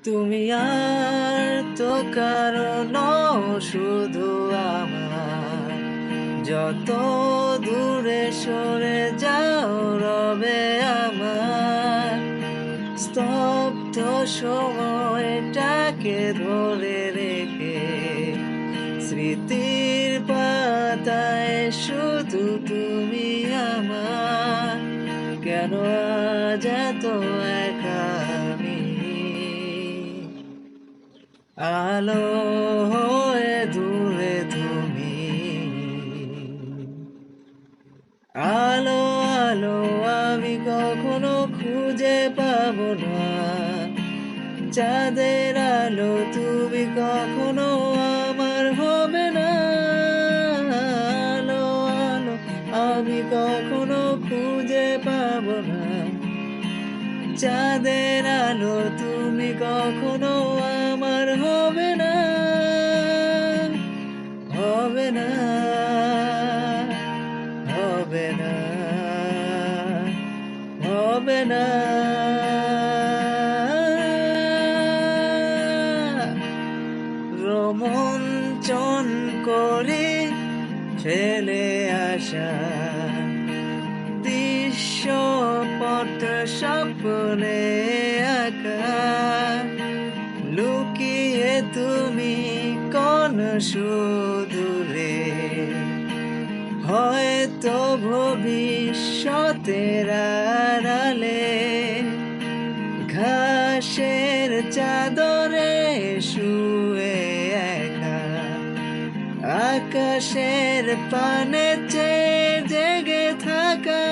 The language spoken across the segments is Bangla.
তুমি আর তো কারণ শুধু আমার, যত দূরে সরে যাও রবে আমার স্তব্ধ সময়টাকে ধরে রেখে। স্মৃতির পাতায় শুধু তুমি আমার, কেন আজ এত একা আমি? আলো হয়ে দূরে তুমি, আলো আলো আমি কখনো খুঁজে পাবো না। চাঁদের আলো তুমি কখনো আমার হবে না। আলো আলো আমি কখনো খুঁজে পাবো না। চাঁদের আলো তুমি কখনো আমার হবে না, হবে না, হবে না, হবে না। রোমঞ্চন করে ফেলে আসা দৃশ্যপট স্বপ্নে আঁকা, লুকিয়ে তুমি কোন সুদূরে, হয়তো ভবিষ্যতের আড়ালে ঘাসের চাদরে শুয়ে একা, আকাশের পানে চেয়ে জেগে থাকা।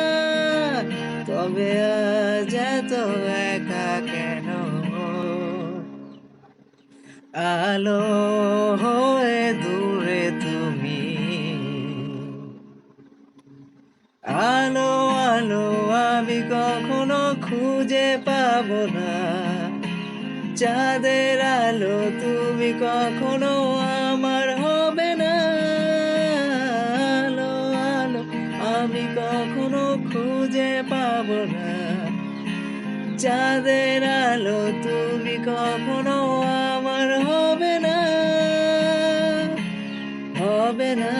তবে আজ এত একা কেন? আলো হয়ে দূরে তুমি, আলো আলো আমি কখনো খুঁজে পাবো না। চাঁদের আলো তুমি কখনো আমার হবে না। আলো আলো আমি কখনো খুঁজে পাবো না। চাঁদের আলো তুমি কখনো আমার হবে না, হবে না।